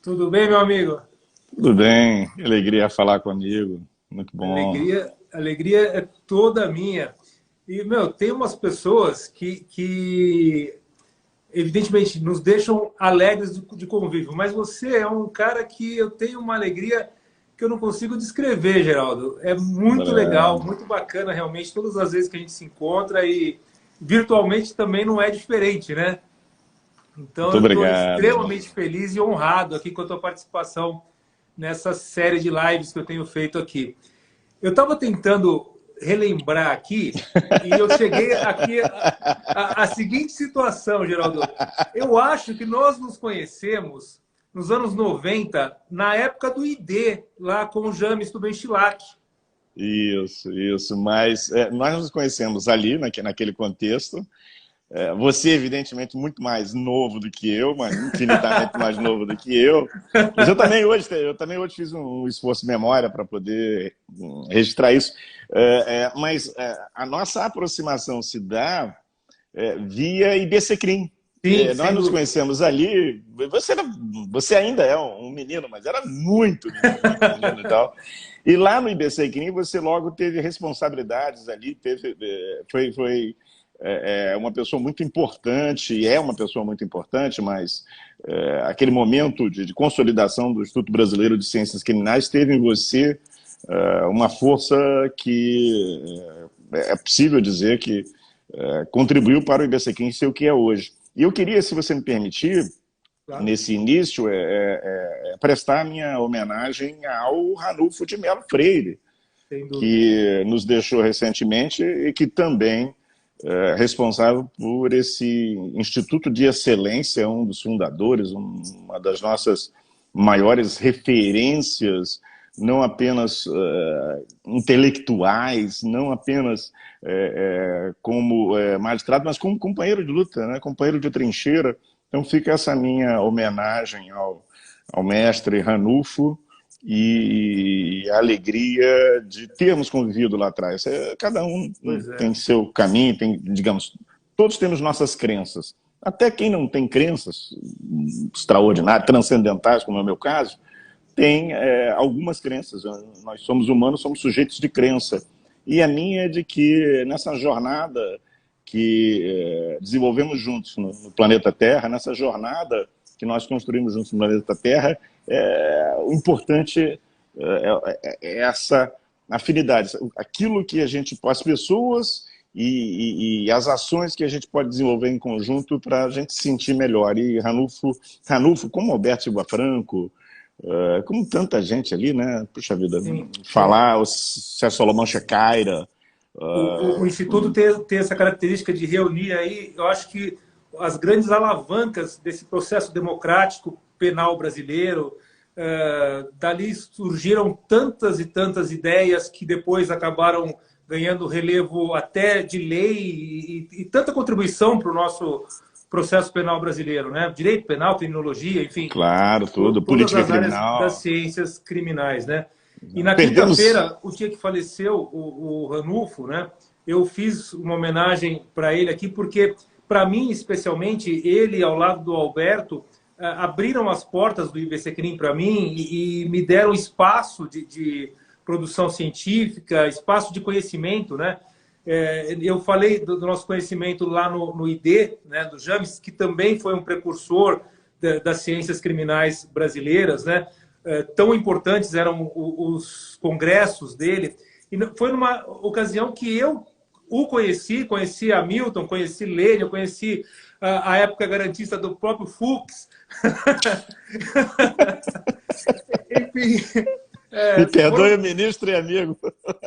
Tudo bem, meu amigo? Tudo bem, que alegria falar comigo, muito bom. Alegria é toda minha. E, meu, tem umas pessoas que evidentemente, nos deixam alegres de convívio, mas você é um cara que eu tenho uma alegria que eu não consigo descrever, Geraldo. É muito legal, Obrigado. muito bacana, realmente, todas as vezes que a gente se encontra e virtualmente também não é diferente, né? Então, Muito eu estou obrigado. extremamente feliz e honrado aqui com a tua participação nessa série de lives que eu tenho feito aqui. Eu estava tentando relembrar aqui e eu cheguei aqui a seguinte situação, Geraldo. Eu acho que nós nos conhecemos nos anos 90, na época do ID, lá com o James Tubenchilac. Isso, mas nós nos conhecemos ali, naquele contexto. Você, evidentemente, muito mais novo do que eu, mas infinitamente mais novo do que eu. Mas eu também hoje fiz um esforço de memória para poder registrar isso. Mas a nossa aproximação se dá via IBCCrim. Sim, Nós sem nos dúvida. conhecemos ali. Você ainda é um menino, mas era muito menino e tal. E lá no IBCCrim você logo teve responsabilidades ali, foi uma pessoa muito importante, e é uma pessoa muito importante, mas aquele momento de consolidação do Instituto Brasileiro de Ciências Criminais teve em você uma força que é possível dizer que contribuiu para o IBCCrim ser o que é hoje. E eu queria, se você me permitir, Claro, nesse início, prestar minha homenagem ao Ranulfo de Melo Freire, sem dúvida. que nos deixou recentemente e que também é responsável por esse Instituto de Excelência, um dos fundadores, uma das nossas maiores referências, não apenas intelectuais, não apenas como magistrado, mas como companheiro de luta, né? Companheiro de trincheira. Então fica essa minha homenagem ao mestre Ranulfo e a alegria de termos convivido lá atrás. Cada um Pois é. tem seu caminho, digamos, todos temos nossas crenças. Até quem não tem crenças extraordinárias, transcendentais, como é o meu caso, tem algumas crenças. Nós somos humanos, somos sujeitos de crença. E a minha é de que nessa jornada que desenvolvemos juntos no planeta Terra, nessa jornada que nós construímos juntos no planeta Terra, o importante é essa afinidade, aquilo que a gente, as pessoas e as ações que a gente pode desenvolver em conjunto para a gente se sentir melhor. E Ranulfo, como Alberto Silva Franco, como tanta gente ali, né? Puxa vida, Sim, sim. falar, o Sérgio Salomão Checaira. O Instituto tem essa característica de reunir aí, eu acho que as grandes alavancas desse processo democrático penal brasileiro, dali surgiram tantas e tantas ideias que depois acabaram ganhando relevo até de lei e tanta contribuição para o nosso processo penal brasileiro, né? Direito penal, criminologia, enfim, Claro, tudo, todas política as áreas das criminal. ciências criminais, né? E na Perdemos. quinta-feira, o dia que faleceu o Ranulfo, né? Eu fiz uma homenagem para ele aqui, porque, para mim, especialmente, ele, ao lado do Alberto, abriram as portas do IBCCrim para mim e me deram espaço de produção científica, espaço de conhecimento, né? Eu falei do nosso conhecimento lá no ID, né, do James, que também foi um precursor das ciências criminais brasileiras, né? Tão importantes eram os congressos dele. E foi numa ocasião que eu o conheci Hamilton, conheci Lênin, conheci a época garantista do próprio Fux. Enfim, Me perdoe, foram... ministro e amigo.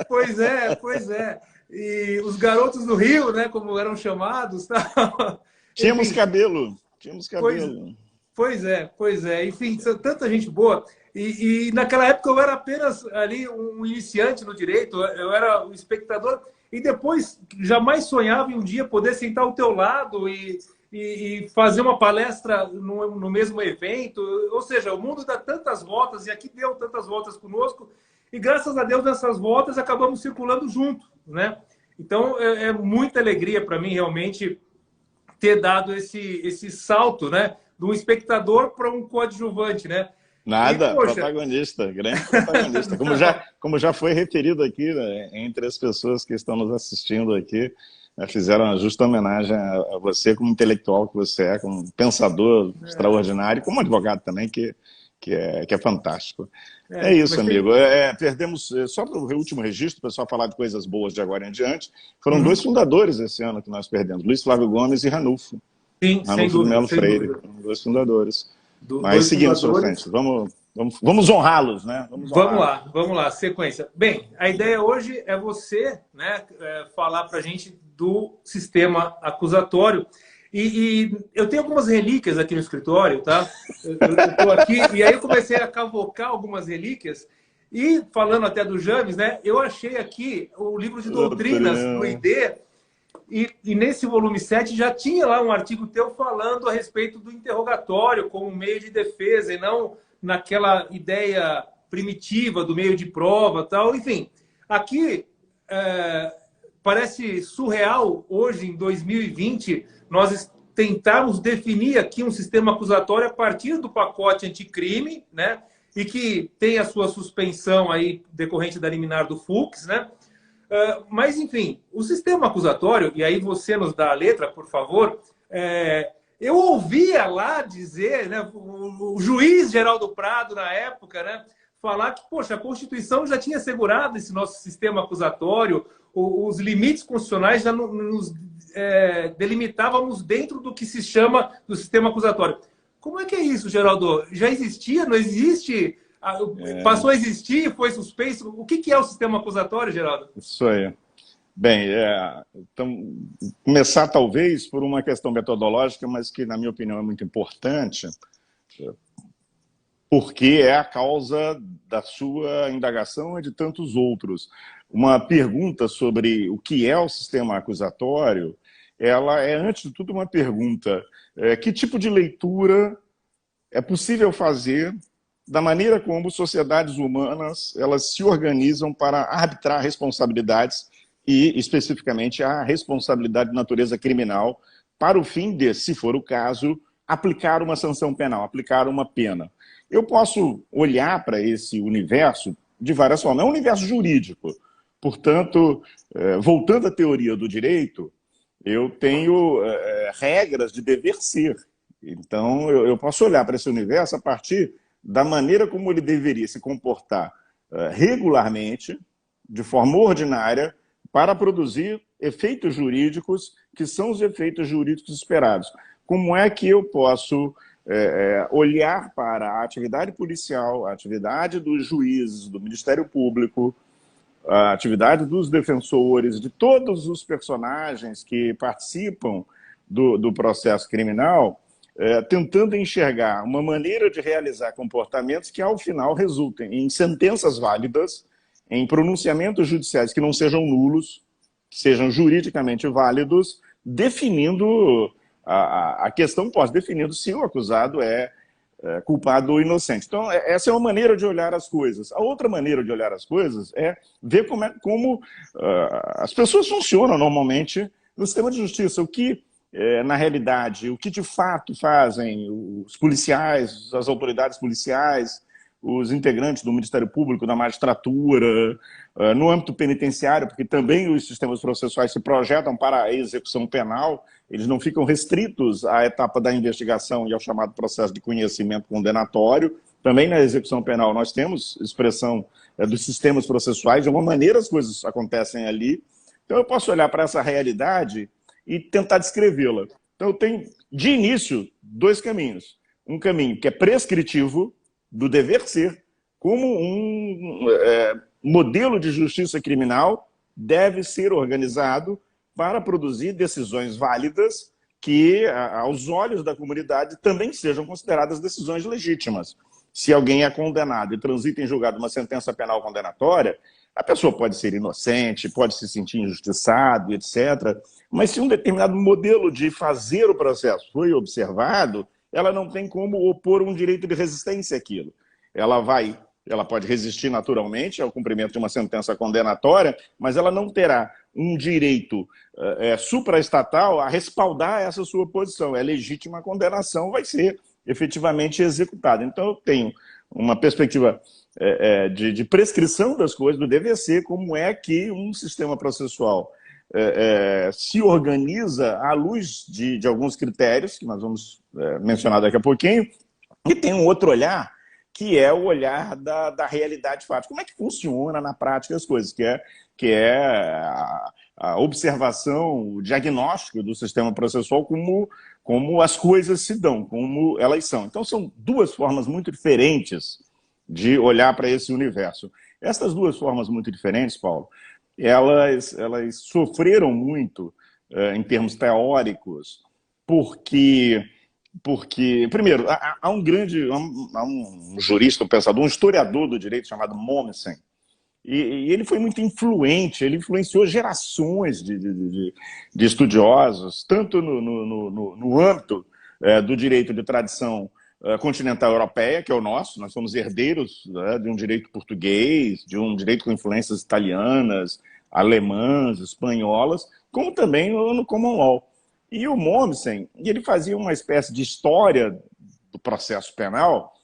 Pois é, pois é. E os garotos do Rio, né, como eram chamados, tal. Tínhamos Enfim, cabelo, tínhamos pois, cabelo. pois é, pois é. Enfim, tanta gente boa. E naquela época eu era apenas ali um iniciante no direito, eu era um espectador, e depois jamais sonhava em um dia poder sentar ao teu lado e fazer uma palestra no mesmo evento. Ou seja, o mundo dá tantas voltas, e aqui deu tantas voltas conosco, e graças a Deus nessas voltas acabamos circulando junto, né? Então é muita alegria para mim realmente ter dado esse salto, né? De um espectador para um coadjuvante, né? E, Nada, poxa, protagonista, grande protagonista. Como já foi referido aqui, né, entre as pessoas que estão nos assistindo aqui, fizeram uma justa homenagem a você como intelectual que você é, como pensador extraordinário, como advogado também, que é fantástico. É isso, mas tem... amigo. Perdemos, só para o último registro, o pessoal falar de coisas boas de agora em diante, foram Uhum. dois fundadores esse ano que nós perdemos, Luiz Flávio Gomes e Ranulfo. Sim, sem Ranulfo de dúvida, Melo sem Freire, dúvida. dois fundadores. Mas Dois seguindo para fundadores. frente, vamos honrá-los, né? Vamos honrá-los. Vamos lá, sequência. Bem, a ideia hoje é você, né, falar para a gente do sistema acusatório. E eu tenho algumas relíquias aqui no escritório, tá? Eu estou aqui, e aí eu comecei a cavocar algumas relíquias. E falando até do James, né, eu achei aqui o livro de doutrinas do ID, e nesse volume 7 já tinha lá um artigo teu falando a respeito do interrogatório como meio de defesa e não naquela ideia primitiva do meio de prova tal. Enfim, aqui parece surreal hoje, em 2020, nós tentarmos definir aqui um sistema acusatório a partir do pacote anticrime, né? E que tem a sua suspensão aí decorrente da liminar do Fux, né? Mas, enfim, o sistema acusatório, e aí você nos dá a letra, por favor, eu ouvia lá dizer, né, o juiz Geraldo Prado, na época, né, falar que, poxa, a Constituição já tinha assegurado esse nosso sistema acusatório, os limites constitucionais já nos delimitávamos dentro do que se chama do sistema acusatório. Como é que é isso, Geraldo? Já existia? Não existe? Passou a existir? Foi suspenso? O que é o sistema acusatório, Geraldo? Isso aí. Bem, então, começar talvez por uma questão metodológica, mas que, na minha opinião, é muito importante, porque é a causa da sua indagação e de tantos outros. Uma pergunta sobre o que é o sistema acusatório, ela é, antes de tudo, uma pergunta: que tipo de leitura é possível fazer da maneira como sociedades humanas elas se organizam para arbitrar responsabilidades e, especificamente, a responsabilidade de natureza criminal para o fim de, se for o caso, aplicar uma sanção penal, aplicar uma pena. Eu posso olhar para esse universo de várias formas. É um universo jurídico. Portanto, voltando à teoria do direito, eu tenho regras de dever ser. Então, eu posso olhar para esse universo a partir da maneira como ele deveria se comportar regularmente, de forma ordinária, para produzir efeitos jurídicos que são os efeitos jurídicos esperados. Como é que eu posso olhar para a atividade policial, a atividade dos juízes, do Ministério Público, a atividade dos defensores, de todos os personagens que participam do processo criminal, tentando enxergar uma maneira de realizar comportamentos que, ao final, resultem em sentenças válidas, em pronunciamentos judiciais que não sejam nulos, que sejam juridicamente válidos, definindo a questão definindo se o acusado é culpado ou inocente. Então, essa é uma maneira de olhar as coisas. A outra maneira de olhar as coisas é ver como as pessoas funcionam normalmente no sistema de justiça. O que, na realidade, o que de fato fazem os policiais, as autoridades policiais, os integrantes do Ministério Público, da magistratura, no âmbito penitenciário, porque também os sistemas processuais se projetam para a execução penal, eles não ficam restritos à etapa da investigação e ao chamado processo de conhecimento condenatório. Também na execução penal nós temos expressão dos sistemas processuais, de uma maneira as coisas acontecem ali. Então eu posso olhar para essa realidade e tentar descrevê-la. Então eu tenho, de início, dois caminhos. Um caminho que é prescritivo, do dever ser, como um modelo de justiça criminal deve ser organizado para produzir decisões válidas que, aos olhos da comunidade, também sejam consideradas decisões legítimas. Se alguém é condenado e transita em julgado uma sentença penal condenatória, a pessoa pode ser inocente, pode se sentir injustiçado, etc. Mas se um determinado modelo de fazer o processo foi observado, ela não tem como opor um direito de resistência àquilo. Ela pode resistir naturalmente ao cumprimento de uma sentença condenatória, mas ela não terá um direito supraestatal a respaldar essa sua posição. É legítima a condenação, vai ser efetivamente executada. Então eu tenho uma perspectiva de prescrição das coisas, do dever ser, como é que um sistema processual se organiza à luz de alguns critérios, que nós vamos mencionar daqui a pouquinho, e tem um outro olhar, que é o olhar da realidade fática. Como é que funciona na prática as coisas, que é a observação, o diagnóstico do sistema processual, como as coisas se dão, como elas são. Então, são duas formas muito diferentes de olhar para esse universo. Essas duas formas muito diferentes, Paulo, elas sofreram muito em termos teóricos, porque primeiro, há um jurista, um pensador, um historiador do direito chamado Mommsen, e ele foi muito influente, ele influenciou gerações de estudiosos, tanto no âmbito do direito de tradição continental europeia, que é o nosso, nós somos herdeiros, né, de um direito português, de um direito com influências italianas, alemãs, espanholas, como também no common law. E o Mommsen, ele fazia uma espécie de história do processo penal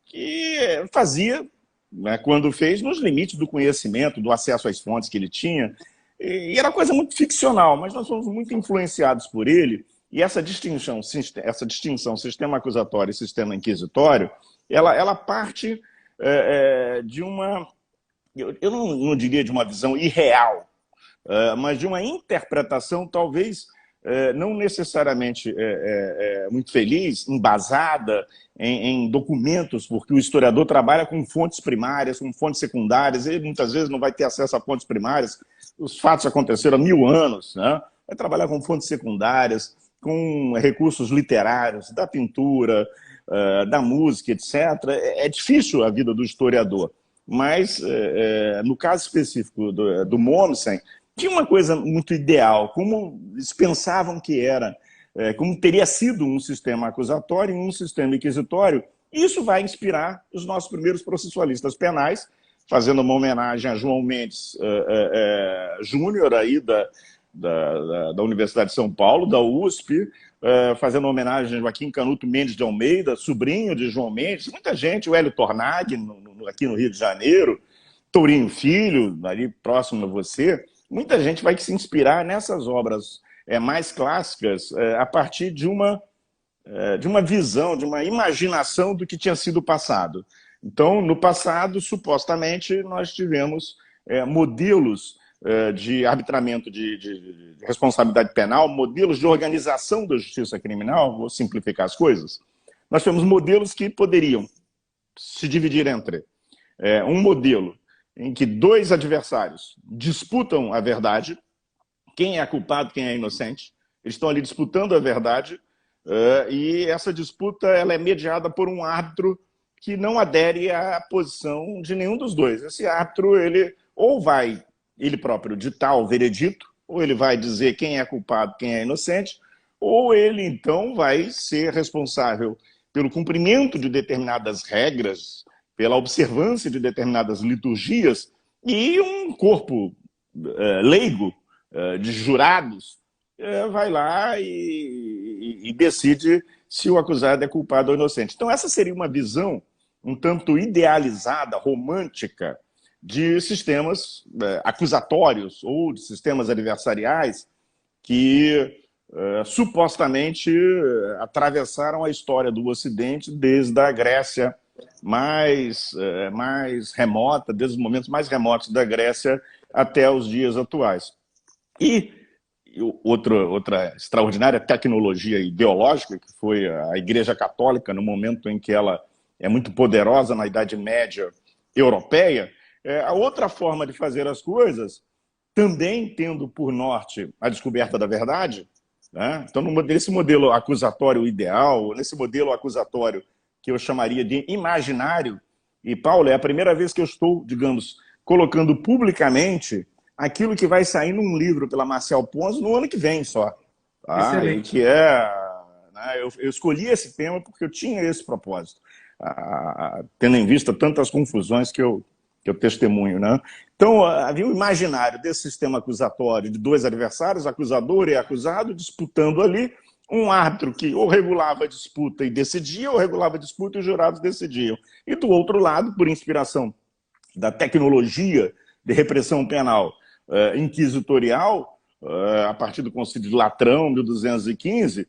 que fazia, né, quando fez, nos limites do conhecimento, do acesso às fontes que ele tinha, e era coisa muito ficcional, mas nós fomos muito influenciados por ele, e essa distinção sistema acusatório e sistema inquisitório, ela parte de uma, eu não diria de uma visão irreal, mas de uma interpretação talvez não necessariamente muito feliz, embasada em documentos, porque o historiador trabalha com fontes primárias, com fontes secundárias, ele muitas vezes não vai ter acesso a fontes primárias, os fatos aconteceram há 1000 anos, né? Vai trabalhar com fontes secundárias, com recursos literários, da pintura, da música, etc. É difícil a vida do historiador, mas no caso específico do Mommsen, tinha uma coisa muito ideal, como eles pensavam que era, como teria sido um sistema acusatório e um sistema inquisitório. Isso vai inspirar os nossos primeiros processualistas penais, fazendo uma homenagem a João Mendes Júnior, aí da Universidade de São Paulo, da USP, fazendo uma homenagem a Joaquim Canuto Mendes de Almeida, sobrinho de João Mendes, muita gente, o Hélio Tornag, aqui no Rio de Janeiro, Tourinho Filho, ali próximo a você. Muita gente vai se inspirar nessas obras mais clássicas a partir de uma visão, de uma imaginação do que tinha sido o passado. Então, no passado, supostamente, nós tivemos modelos de arbitramento de responsabilidade penal, modelos de organização da justiça criminal, vou simplificar as coisas. Nós temos modelos que poderiam se dividir entre um modelo em que dois adversários disputam a verdade, quem é culpado, quem é inocente, eles estão ali disputando a verdade, e essa disputa ela é mediada por um árbitro que não adere à posição de nenhum dos dois. Esse árbitro, ele ou vai, ele próprio, ditar o veredito, ou ele vai dizer quem é culpado, quem é inocente, ou ele, então, vai ser responsável pelo cumprimento de determinadas regras, pela observância de determinadas liturgias, e um corpo leigo de jurados vai lá e decide se o acusado é culpado ou inocente. Então essa seria uma visão um tanto idealizada, romântica, de sistemas acusatórios ou de sistemas adversariais que supostamente atravessaram a história do Ocidente desde a Grécia mais remota, desde os momentos mais remotos da Grécia até os dias atuais. E outra extraordinária tecnologia ideológica, que foi a Igreja Católica, no momento em que ela é muito poderosa na Idade Média europeia, a outra forma de fazer as coisas, também tendo por norte a descoberta da verdade, né? Então, nesse modelo acusatório ideal, nesse modelo acusatório que eu chamaria de imaginário, e, Paulo, é a primeira vez que eu estou, digamos, colocando publicamente aquilo que vai sair num livro pela Marcial Pons no ano que vem só. Tá? E que né, eu escolhi esse tema porque eu tinha esse propósito, tendo em vista tantas confusões que eu testemunho. Né? Então, havia um imaginário desse sistema acusatório de dois adversários, acusador e acusado, disputando ali, Um árbitro que ou regulava a disputa e decidia, ou regulava a disputa e os jurados decidiam. E do outro lado, por inspiração da tecnologia de repressão penal inquisitorial, a partir do Concílio de Latrão, 1215,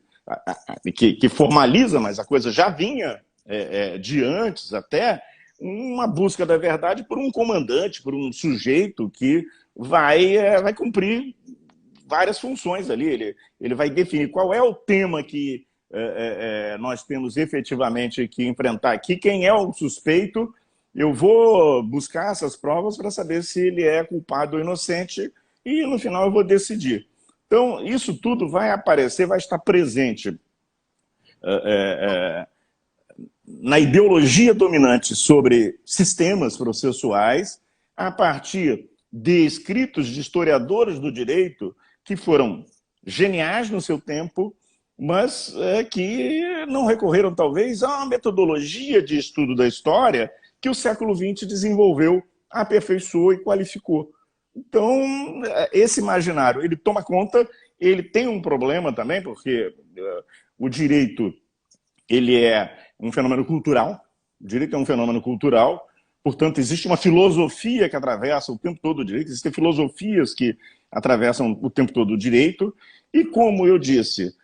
que formaliza, mas a coisa já vinha de antes até, uma busca da verdade por um comandante, por um sujeito que vai cumprir várias funções ali. Ele vai definir qual é o tema que nós temos efetivamente que enfrentar aqui, quem é o suspeito. Eu vou buscar essas provas para saber se ele é culpado ou inocente e, no final, eu vou decidir. Então, isso tudo vai aparecer, vai estar presente na ideologia dominante sobre sistemas processuais, a partir de escritos de historiadores do direito que foram geniais no seu tempo, mas que não recorreram, talvez, a uma metodologia de estudo da história que o século XX desenvolveu, aperfeiçoou e qualificou. Então, esse imaginário, ele toma conta, ele tem um problema também, porque o direito, ele é um fenômeno cultural, o direito é um fenômeno cultural, portanto, existe uma filosofia que atravessa o tempo todo o direito, existem filosofias que atravessam o tempo todo o direito, e como eu disse,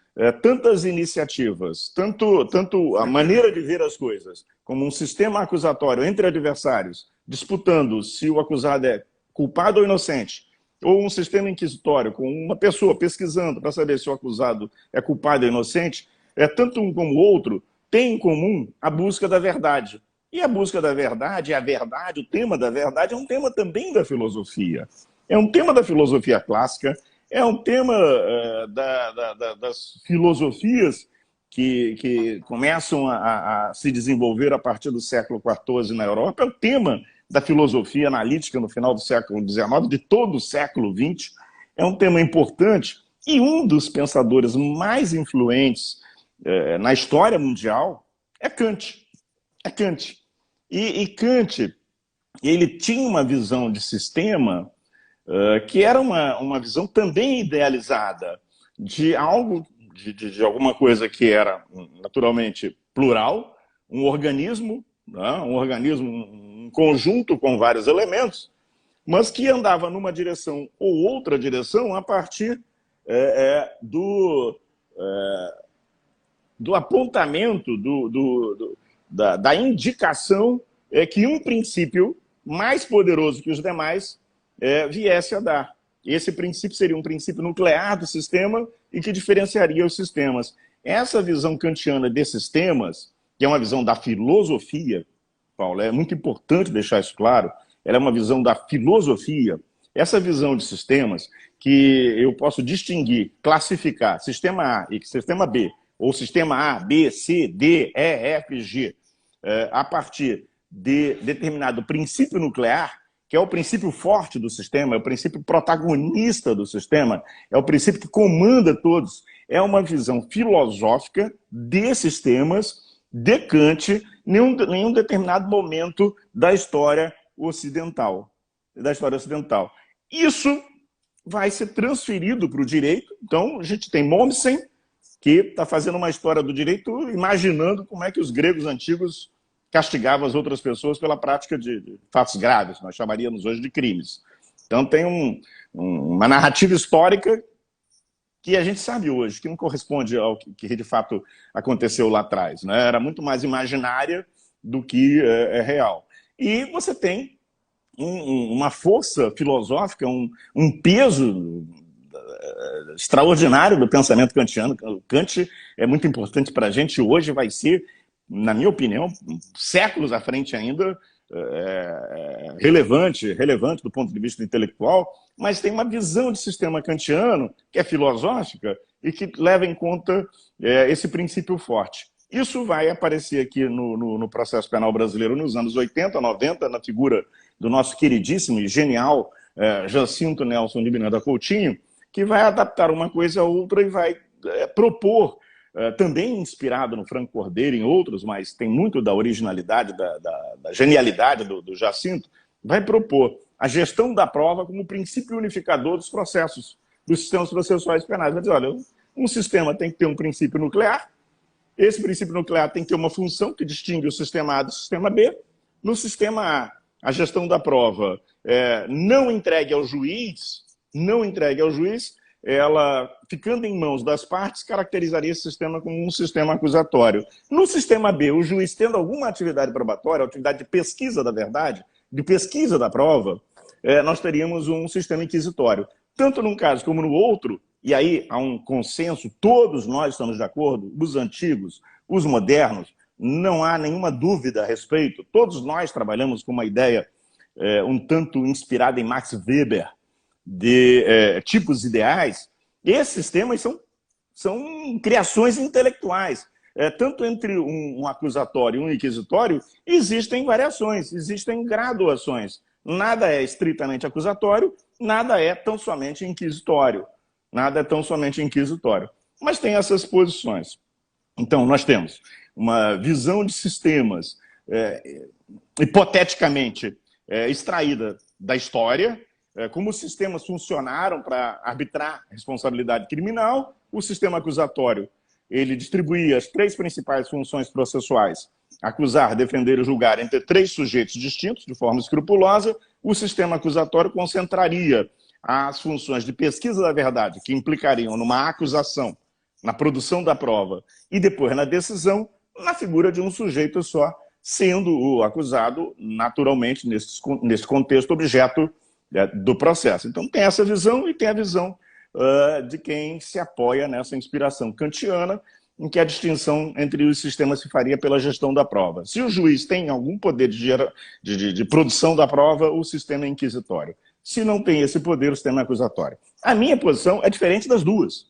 tantas iniciativas, tanto a maneira de ver as coisas, como um sistema acusatório entre adversários, disputando se o acusado é culpado ou inocente, ou um sistema inquisitório com uma pessoa pesquisando para saber se o acusado é culpado ou inocente, tanto um como o outro tem em comum a busca da verdade. E a busca da verdade, o tema da verdade, é um tema também da filosofia. É um tema da filosofia clássica, é um tema das filosofias que começam a se desenvolver a partir do século XIV na Europa, é o tema da filosofia analítica no final do século XIX, de todo o século XX, é um tema importante, e um dos pensadores mais influentes na história mundial é Kant. É Kant. E Kant, ele tinha uma visão de sistema que era uma visão também idealizada de algo, de alguma coisa que era naturalmente plural, um organismo, um conjunto com vários elementos, mas que andava numa direção ou outra direção a partir do apontamento, da indicação que um princípio mais poderoso que os demais viesse a dar. Esse princípio seria um princípio nuclear do sistema e que diferenciaria os sistemas. Essa visão kantiana de sistemas, que é uma visão da filosofia, Paulo, é muito importante deixar isso claro, ela é uma visão da filosofia. Essa visão de sistemas, que eu posso distinguir, classificar sistema A e sistema B, ou sistema A, B, C, D, E, F, G, a partir de determinado princípio nuclear, que é o princípio forte do sistema, é o princípio protagonista do sistema, é o princípio que comanda todos. É uma visão filosófica de sistemas, de Kant, em um determinado momento da história ocidental. Isso vai ser transferido para o direito. Então, a gente tem Mommsen, que está fazendo uma história do direito imaginando como é que os gregos antigos castigavam as outras pessoas pela prática de fatos graves, nós chamaríamos hoje de crimes. Então tem uma narrativa histórica que a gente sabe hoje, que não corresponde ao que de fato aconteceu lá atrás, né? Era muito mais imaginária do que é real. E você tem uma força filosófica, um peso extraordinário do pensamento kantiano. Kant é muito importante para a gente, hoje vai ser, na minha opinião, séculos à frente ainda, relevante do ponto de vista intelectual, mas tem uma visão de sistema kantiano que é filosófica e que leva em conta esse princípio forte. Isso vai aparecer aqui no processo penal brasileiro nos anos 80, 90, na figura do nosso queridíssimo e genial Jacinto Nelson de Miranda Coutinho, que vai adaptar uma coisa a outra e vai propor, também inspirado no Franco Cordeiro e em outros, mas tem muito da originalidade, da genialidade do Jacinto, vai propor a gestão da prova como princípio unificador dos processos, dos sistemas processuais penais. Vai dizer, olha, Um sistema tem que ter um princípio nuclear, esse princípio nuclear tem que ter uma função que distingue o sistema A do sistema B. No sistema A, a gestão da prova não entregue ao juiz, ela, ficando em mãos das partes, caracterizaria esse sistema como um sistema acusatório. No sistema B, o juiz tendo alguma atividade probatória, atividade de pesquisa da verdade, de pesquisa da prova, nós teríamos um sistema inquisitório. Tanto num caso como no outro, e aí há um consenso, todos nós estamos de acordo, os antigos, os modernos, não há nenhuma dúvida a respeito, todos nós trabalhamos com uma ideia um tanto inspirada em Max Weber, de tipos ideais. Esses sistemas são criações intelectuais. Tanto entre um acusatório e um inquisitório, existem variações, existem graduações. Nada é estritamente acusatório, nada é tão somente inquisitório. Nada é tão somente inquisitório. Mas tem essas posições. Então, nós temos uma visão de sistemas, hipoteticamente, extraída da história, como os sistemas funcionaram para arbitrar responsabilidade criminal. O sistema acusatório, ele distribuía as 3 principais funções processuais: acusar, defender e julgar entre 3 sujeitos distintos, de forma escrupulosa. O sistema acusatório concentraria as funções de pesquisa da verdade, que implicariam numa acusação, na produção da prova, e depois na decisão, na figura de um sujeito só, sendo o acusado, naturalmente, nesse contexto, objeto do processo. Então tem essa visão e tem a visão de quem se apoia nessa inspiração kantiana, em que a distinção entre os sistemas se faria pela gestão da prova. Se o juiz tem algum poder de produção da prova, o sistema é inquisitório. Se não tem esse poder, o sistema é acusatório. A minha posição é diferente das duas.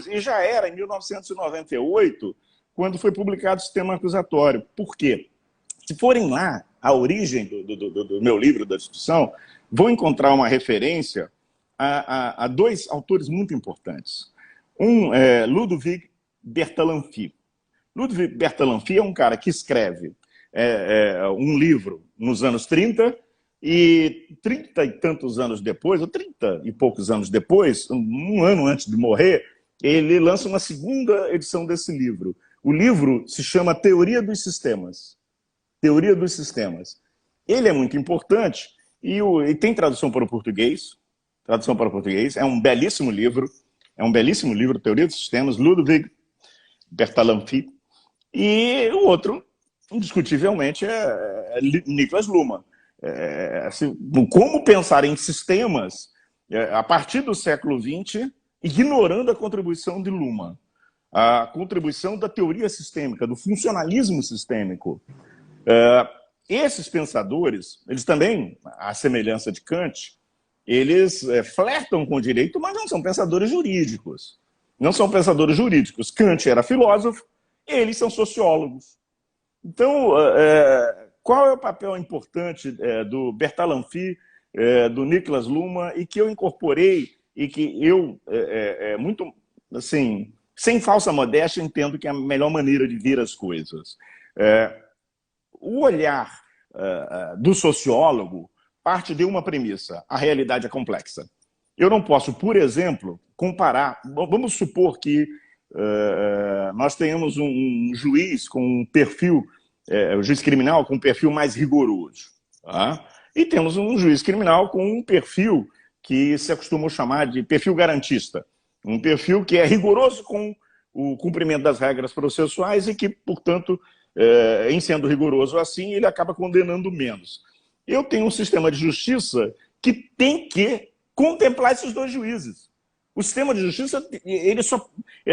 E já era em 1998, quando foi publicado o sistema acusatório. Por quê? Se forem lá, a origem do meu livro, da discussão, vão encontrar uma referência a 2 autores muito importantes. Um é Ludwig Bertalanffy. Ludwig Bertalanffy é um cara que escreve um livro nos anos 30, e 30 e tantos anos depois, ou 30 e poucos anos depois, um ano antes de morrer, ele lança uma segunda edição desse livro. O livro se chama Teoria dos Sistemas. Teoria dos Sistemas. Ele é muito importante e tem tradução para o português. É um belíssimo livro. Teoria dos Sistemas, Ludwig Bertalanffy. E o outro, indiscutivelmente, é Niklas Luhmann. Assim, como pensar em sistemas a partir do século XX, ignorando a contribuição de Luhmann, a contribuição da teoria sistêmica, do funcionalismo sistêmico. Esses pensadores, eles também, à semelhança de Kant, eles flertam com o direito, mas não são pensadores jurídicos. Kant era filósofo, eles são sociólogos. Então, qual é o papel importante do Bertalanffy, do Niklas Luhmann, e que eu incorporei, e que eu, muito, assim, sem falsa modéstia, entendo que é a melhor maneira de ver as coisas. O olhar do sociólogo parte de uma premissa: a realidade é complexa. Eu não posso, por exemplo, comparar, vamos supor que nós tenhamos um juiz com um perfil, o juiz criminal com um perfil mais rigoroso. Tá? E temos um juiz criminal com um perfil que se acostuma chamar de perfil garantista. Um perfil que é rigoroso com o cumprimento das regras processuais e que, portanto, em sendo rigoroso assim, ele acaba condenando menos. Eu tenho um sistema de justiça que tem que contemplar esses 2 juízes. O sistema de justiça,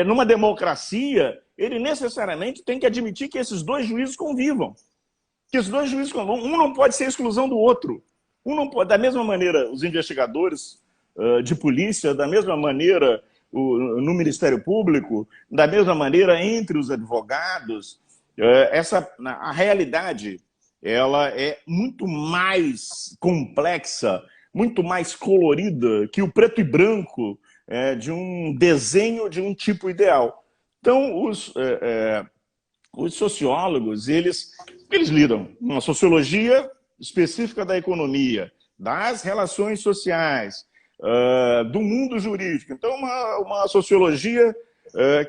numa democracia, ele necessariamente tem que admitir que esses 2 juízes convivam. Um não pode ser exclusão do outro. Da mesma maneira, os investigadores de polícia, da mesma maneira, no Ministério Público, da mesma maneira, entre os advogados. A realidade, ela é muito mais complexa, muito mais colorida que o preto e branco de um desenho de um tipo ideal. Então, os sociólogos, eles lidam com uma sociologia específica da economia, das relações sociais, do mundo jurídico. Então, uma sociologia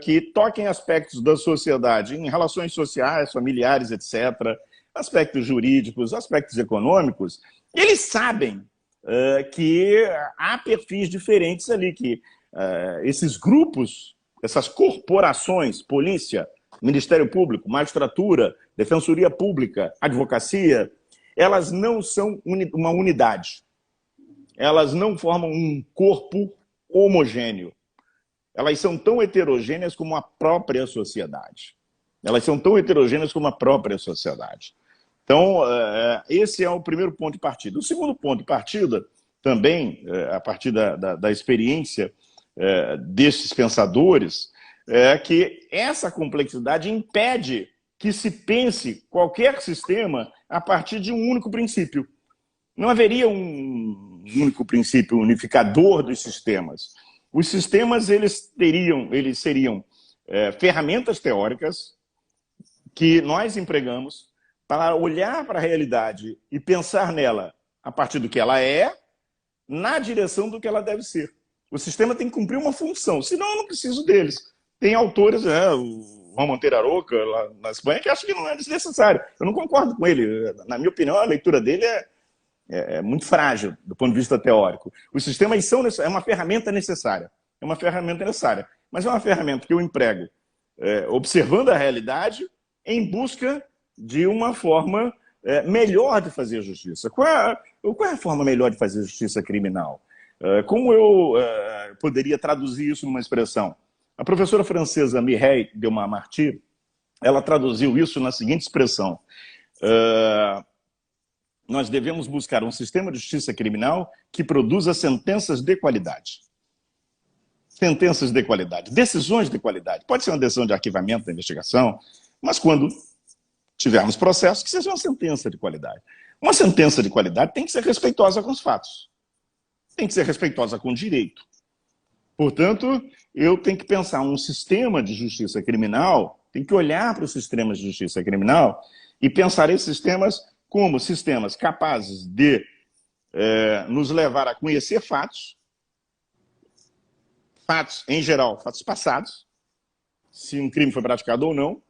que toca em aspectos da sociedade, em relações sociais, familiares, etc., aspectos jurídicos, aspectos econômicos, eles sabem que há perfis diferentes ali, que esses grupos, essas corporações, polícia, Ministério Público, magistratura, defensoria pública, advocacia, elas não são uma unidade. Elas não formam um corpo homogêneo. Elas são tão heterogêneas como a própria sociedade. Elas são tão heterogêneas como a própria sociedade. Então, esse é o primeiro ponto de partida. O segundo ponto de partida, também, a partir da experiência desses pensadores, é que essa complexidade impede que se pense qualquer sistema a partir de um único princípio. Não haveria um único princípio unificador dos sistemas. Os sistemas eles seriam ferramentas teóricas que nós empregamos para olhar para a realidade e pensar nela a partir do que ela é, na direção do que ela deve ser. O sistema tem que cumprir uma função, senão eu não preciso deles. Tem autores, o Juan Monteiro Aroca, lá na Espanha, que acham que não é desnecessário. Eu não concordo com ele. Na minha opinião, a leitura dele é muito frágil do ponto de vista teórico. Os sistemas é uma ferramenta necessária. É uma ferramenta necessária. Mas é uma ferramenta que eu emprego observando a realidade em busca de uma forma melhor de fazer justiça. Qual é a forma melhor de fazer justiça criminal? Como eu poderia traduzir isso numa expressão? A professora francesa Mireille Delmas-Marty, ela traduziu isso na seguinte expressão: nós devemos buscar um sistema de justiça criminal que produza sentenças de qualidade. Sentenças de qualidade, decisões de qualidade. Pode ser uma decisão de arquivamento da investigação, mas quando tivermos processos, que seja uma sentença de qualidade. Uma sentença de qualidade tem que ser respeitosa com os fatos. Tem que ser respeitosa com o direito. Portanto, eu tenho que pensar um sistema de justiça criminal, tenho que olhar para os sistemas de justiça criminal e pensar esses sistemas como sistemas capazes de nos levar a conhecer fatos em geral, fatos passados, se um crime foi praticado ou não,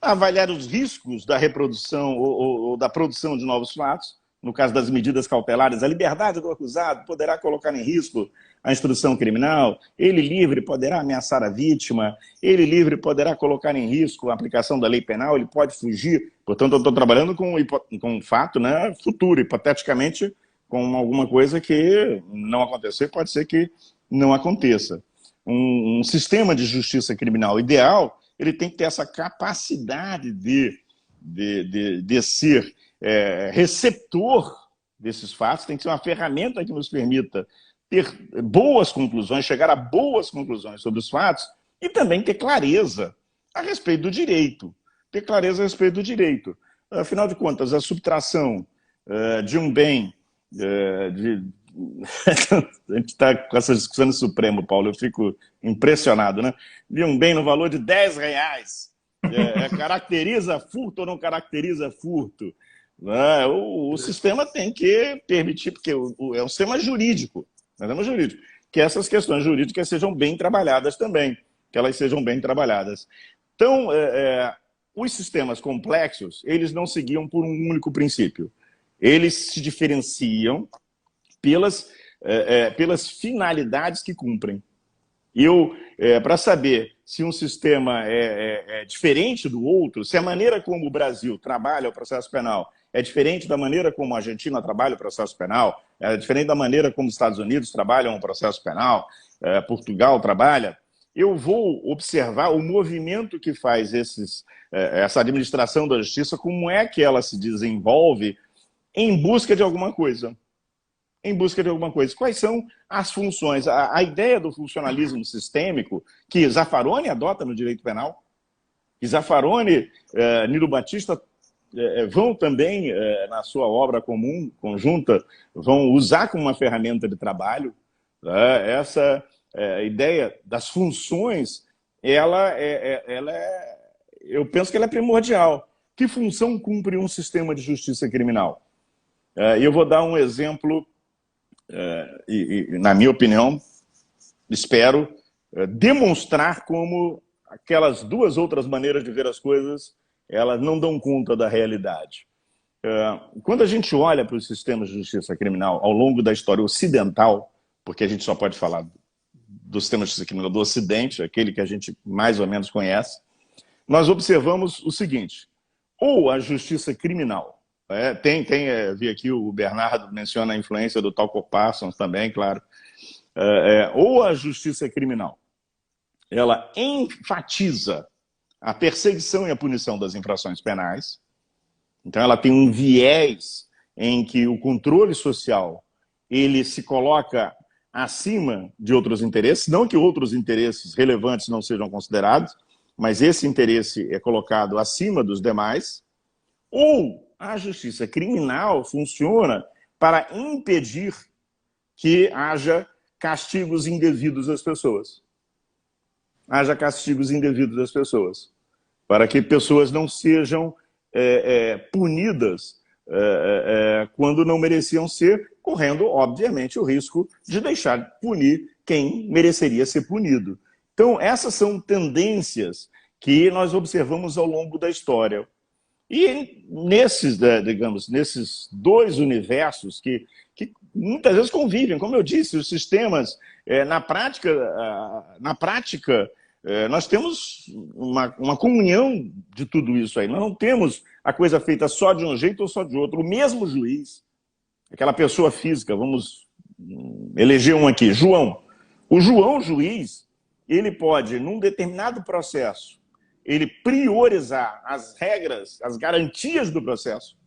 avaliar os riscos da reprodução ou da produção de novos fatos. No caso das medidas cautelares, a liberdade do acusado poderá colocar em risco a instrução criminal, ele livre poderá ameaçar a vítima, ele livre poderá colocar em risco a aplicação da lei penal, ele pode fugir. Portanto, eu estou trabalhando com um fato, né, futuro, hipoteticamente, com alguma coisa que não aconteceu e pode ser que não aconteça. Um sistema de justiça criminal ideal, ele tem que ter essa capacidade de ser receptor desses fatos, tem que ser uma ferramenta que nos permita ter boas conclusões, chegar a boas conclusões sobre os fatos e também ter clareza a respeito do direito. Ter clareza a respeito do direito. Afinal de contas, a subtração de um bem... A gente está com essa discussão no Supremo, Paulo, eu fico impressionado, né? De um bem no valor de R$10. Caracteriza furto ou não caracteriza furto? O sistema tem que permitir, porque é um sistema jurídico, que essas questões jurídicas sejam bem trabalhadas também, que elas sejam bem trabalhadas. Então, os sistemas complexos, eles não seguiam por um único princípio. Eles se diferenciam pelas finalidades que cumprem. Para saber se um sistema é diferente do outro, se a maneira como o Brasil trabalha o processo penal é diferente da maneira como a Argentina trabalha o processo penal, é diferente da maneira como os Estados Unidos trabalham o processo penal, Portugal trabalha, eu vou observar o movimento que faz essa administração da justiça, como é que ela se desenvolve em busca de alguma coisa. Em busca de alguma coisa. Quais são as funções? A ideia do funcionalismo sistêmico que Zaffaroni adota no direito penal, que Zaffaroni, Nilo Batista vão também, na sua obra comum, conjunta, vão usar como uma ferramenta de trabalho. Essa ideia das funções, eu penso que ela é primordial. Que função cumpre um sistema de justiça criminal? Eu vou dar um exemplo na minha opinião, espero demonstrar como aquelas duas outras maneiras de ver as coisas, elas não dão conta da realidade. Quando a gente olha para os sistemas de justiça criminal ao longo da história ocidental, porque a gente só pode falar do sistema de justiça criminal do Ocidente, aquele que a gente mais ou menos conhece, nós observamos o seguinte: ou a justiça criminal, vi aqui o Bernardo menciona a influência do Tucker Parsons também, claro, ou a justiça criminal, ela enfatiza a perseguição e a punição das infrações penais, então ela tem um viés em que o controle social ele se coloca acima de outros interesses, não que outros interesses relevantes não sejam considerados, mas esse interesse é colocado acima dos demais, ou a justiça criminal funciona para impedir que haja castigos indevidos às pessoas. Haja castigos indevidos às pessoas, para que pessoas não sejam punidas quando não mereciam ser, correndo, obviamente, o risco de deixar de punir quem mereceria ser punido. Então, essas são tendências que nós observamos ao longo da história. E nesses, digamos, nesses dois universos que muitas vezes convivem, como eu disse, os sistemas, na prática, nós temos uma comunhão de tudo isso aí. Nós não temos a coisa feita só de um jeito ou só de outro. O mesmo juiz, aquela pessoa física, vamos eleger um aqui, João. O João, juiz, ele pode, num determinado processo, ele priorizar as regras, as garantias do processo.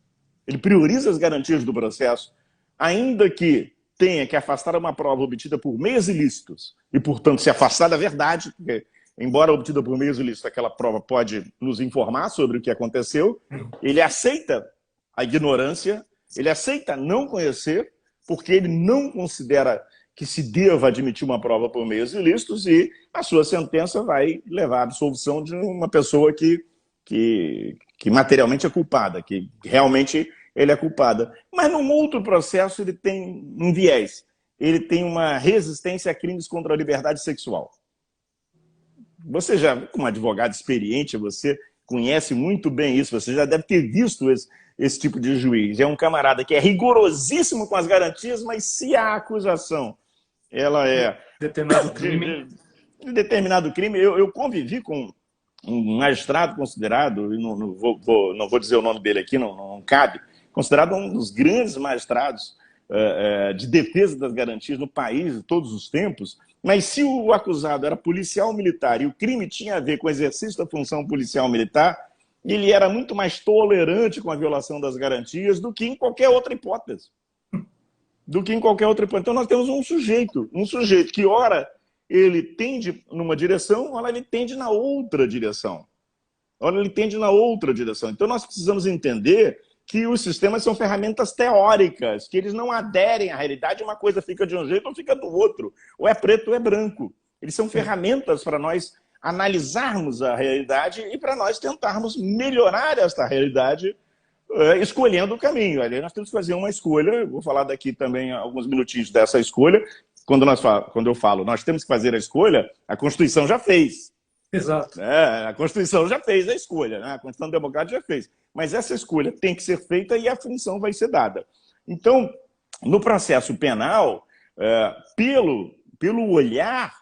Ele prioriza as garantias do processo, ainda que tenha que afastar uma prova obtida por meios ilícitos e, portanto, se afastar da verdade, porque, embora obtida por meios ilícitos, aquela prova pode nos informar sobre o que aconteceu, ele aceita a ignorância, ele aceita não conhecer, porque ele não considera que se deva admitir uma prova por meios ilícitos, e a sua sentença vai levar à absolvição de uma pessoa que materialmente é culpada, que realmente ele é culpada. Mas num outro processo ele tem um viés, ele tem uma resistência a crimes contra a liberdade sexual. Você já, como advogado experiente, você conhece muito bem isso, você já deve ter visto esse tipo de juiz. É um camarada que é rigorosíssimo com as garantias, mas se a acusação ela é determinado crime. Determinado crime, eu convivi com um magistrado considerado, não vou dizer o nome dele aqui, não cabe, considerado um dos grandes magistrados de defesa das garantias no país de todos os tempos, mas se o acusado era policial militar e o crime tinha a ver com o exercício da função policial militar, ele era muito mais tolerante com a violação das garantias do que em qualquer outra hipótese. Então nós temos um sujeito que ora ele tende numa direção, ora ele tende na outra direção. Então nós precisamos entender que os sistemas são ferramentas teóricas, que eles não aderem à realidade, uma coisa fica de um jeito ou fica do outro, ou é preto ou é branco. Eles são ferramentas para nós analisarmos a realidade e para nós tentarmos melhorar esta realidade escolhendo o caminho. Ali nós temos que fazer uma escolha, vou falar daqui também alguns minutinhos dessa escolha. Quando eu falo, nós temos que fazer a escolha, a Constituição já fez. Exato. A Constituição já fez a escolha, né? A Constituição Democrática já fez. Mas essa escolha tem que ser feita e a função vai ser dada. Então, no processo penal, pelo olhar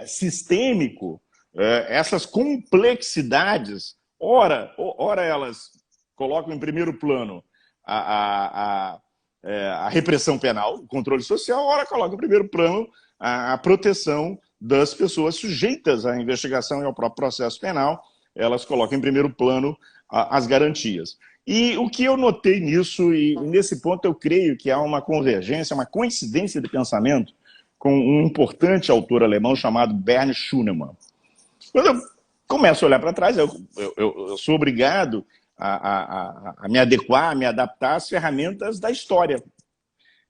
sistêmico, essas complexidades, ora elas colocam em primeiro plano a repressão penal, o controle social, ora colocam em primeiro plano a proteção das pessoas sujeitas à investigação e ao próprio processo penal, elas colocam em primeiro plano as garantias. E o que eu notei nisso, e nesse ponto eu creio que há uma convergência, uma coincidência de pensamento com um importante autor alemão chamado Bernd Schunemann. Quando eu começo a olhar para trás, eu sou obrigado a me adequar, a me adaptar às ferramentas da história.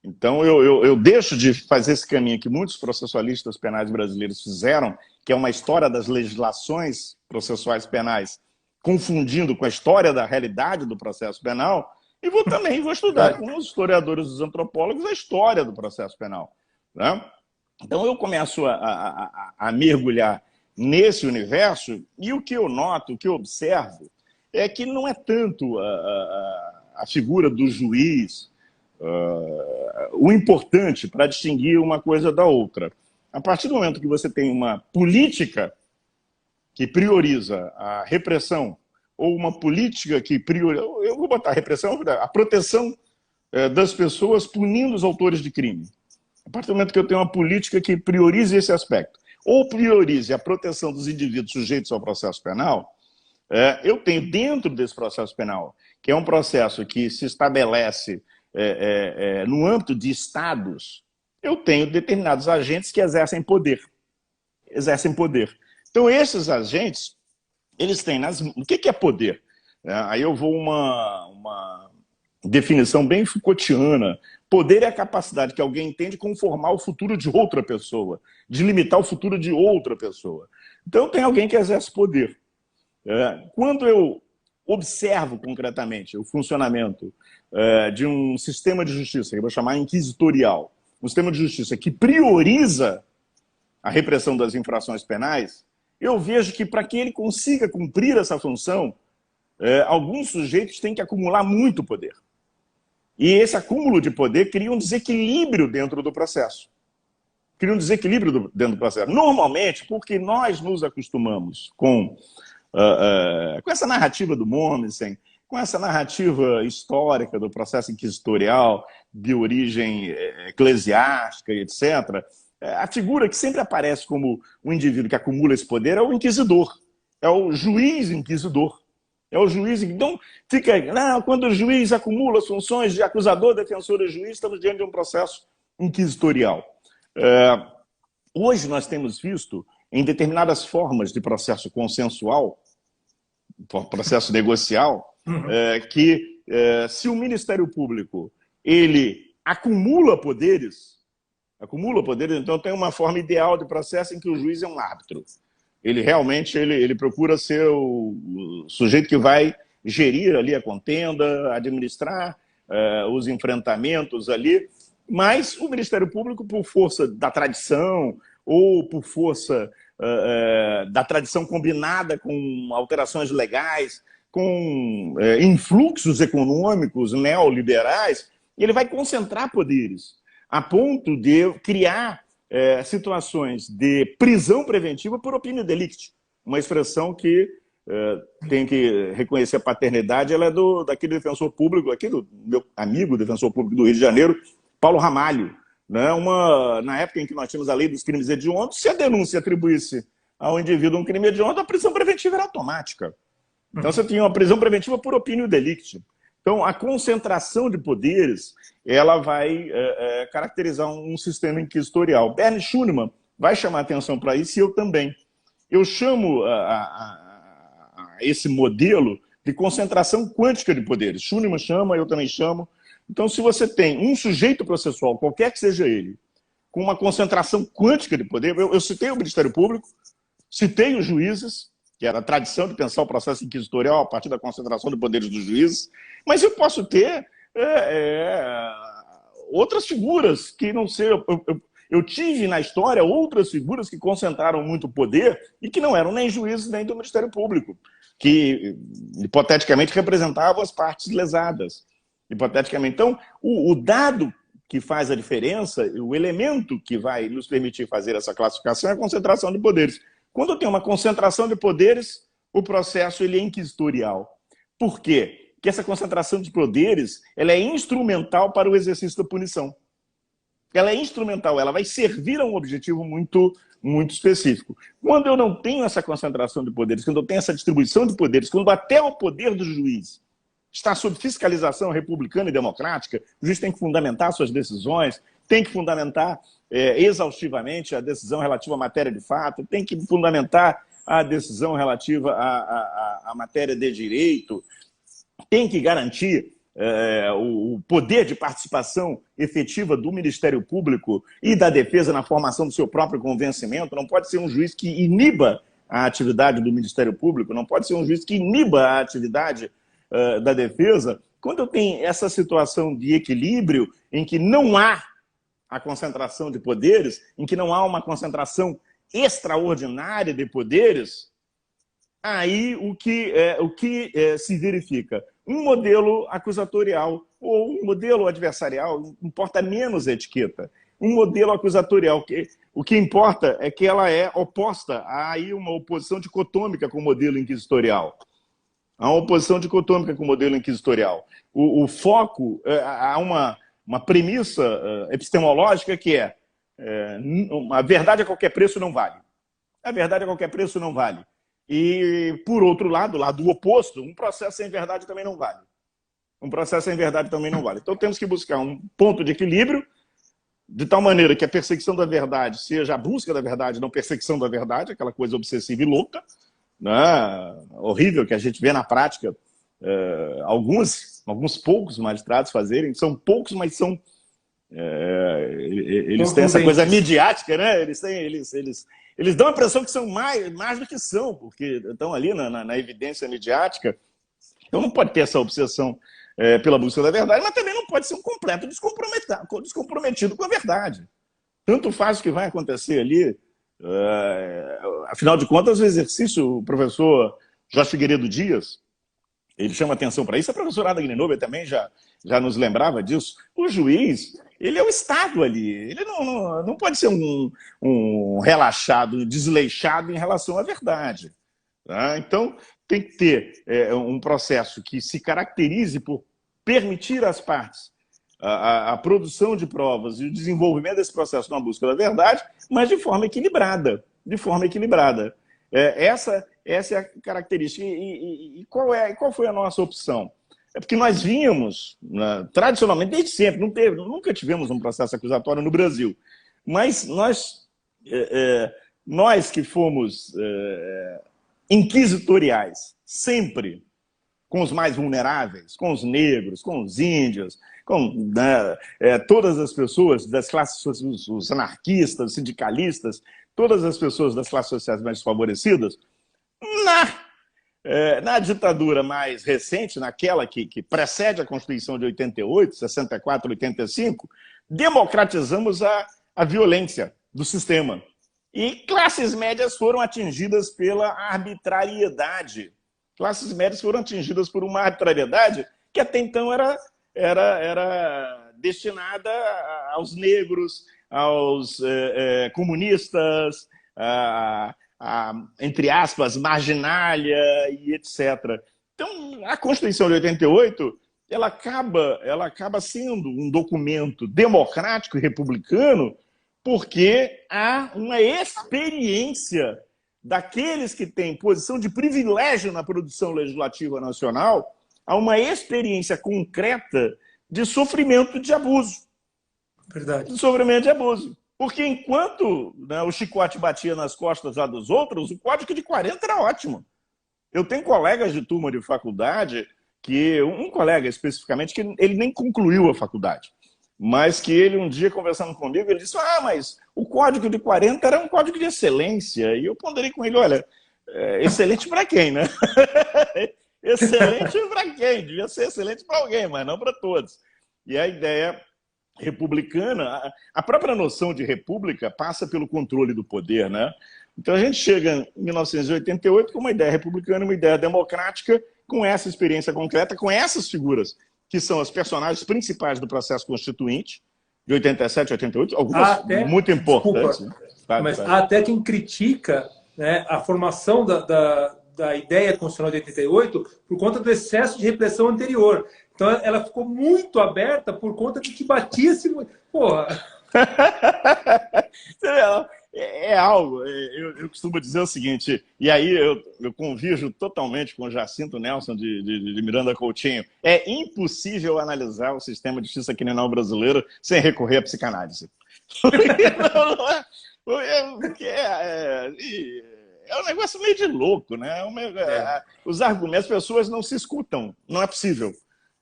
Então, eu deixo de fazer esse caminho que muitos processualistas penais brasileiros fizeram, que é uma história das legislações processuais penais, confundindo com a história da realidade do processo penal, e também vou estudar com os historiadores, os antropólogos, a história do processo penal, né? Então eu começo a mergulhar nesse universo, e o que eu noto, o que eu observo, é que não é tanto a figura do juiz o importante para distinguir uma coisa da outra. A partir do momento que você tem uma política que prioriza a repressão, ou uma política que prioriza... Eu vou botar a repressão, a proteção das pessoas punindo os autores de crime. A partir do momento que eu tenho uma política que priorize esse aspecto, ou priorize a proteção dos indivíduos sujeitos ao processo penal, eu tenho dentro desse processo penal, que é um processo que se estabelece no âmbito de estados, eu tenho determinados agentes que exercem poder. Então, esses agentes, eles têm... O que é poder? Aí eu vou uma definição bem Foucaultiana. Poder é a capacidade que alguém tem de conformar o futuro de outra pessoa, de limitar o futuro de outra pessoa. Então, tem alguém que exerce poder. Quando eu observo concretamente o funcionamento de um sistema de justiça, que eu vou chamar inquisitorial, um sistema de justiça que prioriza a repressão das infrações penais, eu vejo que para que ele consiga cumprir essa função, alguns sujeitos têm que acumular muito poder. E esse acúmulo de poder cria um desequilíbrio dentro do processo. Normalmente, porque nós nos acostumamos com essa narrativa do Mommsen, com essa narrativa histórica do processo inquisitorial, de origem eclesiástica, etc., a figura que sempre aparece como o indivíduo que acumula esse poder é o inquisidor, é o juiz inquisidor. Então, fica quando o juiz acumula as funções de acusador, defensor e juiz, estamos diante de um processo inquisitorial. Hoje nós temos visto, em determinadas formas de processo consensual, processo negocial, que se o Ministério Público ele acumula poderes, então tem uma forma ideal de processo em que o juiz é um árbitro. Ele realmente ele procura ser o sujeito que vai gerir ali a contenda, administrar os enfrentamentos ali, mas o Ministério Público, por força da tradição ou por força da tradição combinada com alterações legais, com influxos econômicos neoliberais, ele vai concentrar poderes a ponto de criar situações de prisão preventiva por opinião delicti, uma expressão que tem que reconhecer a paternidade, ela é daquele defensor público, aqui do meu amigo defensor público do Rio de Janeiro, Paulo Ramalho, né? Na época em que nós tínhamos a lei dos crimes hediondos, se a denúncia atribuísse ao indivíduo um crime hediondo, a prisão preventiva era automática. Então você tinha uma prisão preventiva por opinião delicti. Então, a concentração de poderes, ela vai caracterizar um sistema inquisitorial. Bernd Schunemann vai chamar atenção para isso e eu também. Eu chamo esse modelo de concentração quântica de poderes. Schunemann chama, eu também chamo. Então, se você tem um sujeito processual, qualquer que seja ele, com uma concentração quântica de poder, eu citei o Ministério Público, citei os juízes, que era a tradição de pensar o processo inquisitorial a partir da concentração de poderes dos juízes, mas eu posso ter outras figuras que não sei... Eu tive na história outras figuras que concentraram muito poder e que não eram nem juízes nem do Ministério Público, que hipoteticamente representavam as partes lesadas. Hipoteticamente. Então, o dado que faz a diferença, o elemento que vai nos permitir fazer essa classificação é a concentração de poderes. Quando tem uma concentração de poderes, o processo ele é inquisitorial. Por quê? Porque essa concentração de poderes ela é instrumental para o exercício da punição. Ela é instrumental, ela vai servir a um objetivo muito, muito específico. Quando eu não tenho essa concentração de poderes, quando eu tenho essa distribuição de poderes, quando até o poder do juiz está sob fiscalização republicana e democrática, o juiz tem que fundamentar suas decisões, tem que fundamentar exaustivamente a decisão relativa à matéria de fato, tem que fundamentar a decisão relativa à matéria de direito, tem que garantir o poder de participação efetiva do Ministério Público e da defesa na formação do seu próprio convencimento. Não pode ser um juiz que iniba a atividade do Ministério Público, não pode ser um juiz que iniba a atividade da defesa. quando eu tenho essa situação de equilíbrio em que não há a concentração de poderes, em que não há uma concentração extraordinária de poderes, aí o que se verifica? Um modelo acusatorial ou um modelo adversarial, importa menos a etiqueta. Um modelo acusatorial, o que importa é que ela é oposta a aí uma oposição dicotômica com o modelo inquisitorial. Há uma oposição dicotômica com o modelo inquisitorial. O foco, há uma premissa epistemológica que a verdade a qualquer preço não vale. A verdade a qualquer preço não vale. E, por outro lado, lado oposto, um processo sem verdade também não vale. Um processo sem verdade também não vale. Então temos que buscar um ponto de equilíbrio, de tal maneira que a perseguição da verdade seja a busca da verdade, não perseguição da verdade, aquela coisa obsessiva e louca, né? Horrível que a gente vê na prática alguns poucos magistrados fazerem. São poucos, mas são eles têm essa coisa midiática, né? Eles dão a impressão que são mais do que são, porque estão ali na evidência midiática. Então não pode ter essa obsessão pela busca da verdade, mas também não pode ser um completo descomprometido com a verdade. Tanto faz o que vai acontecer ali. Afinal de contas, o exercício, o professor Jorge Figueiredo Dias, ele chama atenção para isso, a professora Ada Grinover também já nos disso. O juiz, ele é o Estado ali, ele não pode ser um relaxado, desleixado em relação à verdade. Tá? Então, tem que ter um processo que se caracterize por permitir às partes a produção de provas e o desenvolvimento desse processo na busca da verdade, mas de forma equilibrada. De forma equilibrada. Essa é a característica. E qual foi a nossa opção? É porque nós vínhamos, tradicionalmente, desde sempre, nunca tivemos um processo acusatório no Brasil, mas nós que fomos inquisitoriais, sempre com os mais vulneráveis, com os negros, com os índios, com todas as pessoas das classes, os anarquistas, sindicalistas, todas as pessoas das classes sociais mais desfavorecidas, na ditadura mais recente, naquela que precede a Constituição de 88, 64, 85, democratizamos a violência do sistema. E classes médias foram atingidas pela arbitrariedade. Classes médias foram atingidas por uma arbitrariedade que até então era destinada aos negros, aos comunistas, entre aspas, marginália e etc. Então, a Constituição de 88, ela acaba sendo um documento democrático e republicano porque há uma experiência daqueles que têm posição de privilégio na produção legislativa nacional, há uma experiência concreta de sofrimento de abuso. Verdade. De sofrimento de abuso. Porque enquanto o chicote batia nas costas lá dos outros, o Código de 40 era ótimo. Eu tenho colegas de turma de faculdade, um colega especificamente, que ele nem concluiu a faculdade, mas que ele um dia, conversando comigo, ele disse, mas o Código de 40 era um código de excelência. E eu ponderei com ele, olha, excelente para quem, né? Excelente para quem? Devia ser excelente para alguém, mas não para todos. E a ideia republicana, a própria noção de república passa pelo controle do poder, né? Então a gente chega em 1988 com uma ideia republicana, uma ideia democrática, com essa experiência concreta, com essas figuras que são as personagens principais do processo constituinte, de 87, 88, algumas muito importantes. Desculpa, mas há até quem critica, né, a formação da ideia constitucional de 88 por conta do excesso de repressão anterior. Então ela ficou muito aberta por conta de que batia-se... Porra! Algo, eu costumo dizer o seguinte, e aí eu convirjo totalmente com o Jacinto Nelson de Miranda Coutinho, é impossível analisar o sistema de justiça criminal brasileiro sem recorrer à psicanálise. É um negócio meio de louco, né? Os argumentos, as pessoas não se escutam, não é possível.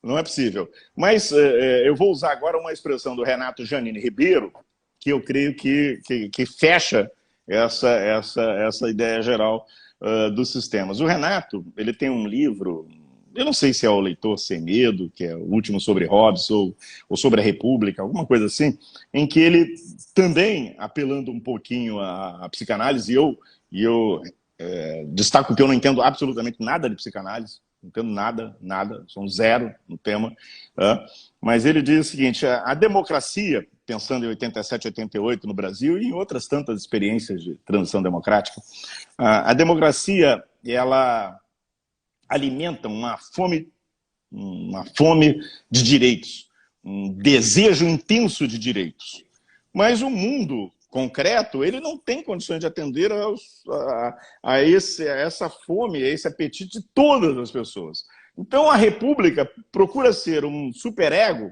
Não é possível. Mas eu vou usar agora uma expressão do Renato Janine Ribeiro, que eu creio que fecha essa ideia geral dos sistemas. O Renato, ele tem um livro eu não sei se é o Leitor Sem Medo, que é o último sobre Hobbes, ou sobre a República, alguma coisa assim, em que ele também, apelando um pouquinho à psicanálise, e eu destaco que eu não entendo absolutamente nada de psicanálise, não entendo nada, sou um zero no tema, mas ele diz o seguinte: a democracia, pensando em 87, 88 no Brasil e em outras tantas experiências de transição democrática, a democracia, ela alimenta uma fome de direitos, um desejo intenso de direitos. Mas o mundo concreto, ele não tem condições de atender a essa fome, a esse apetite de todas as pessoas. Então a República procura ser um superego,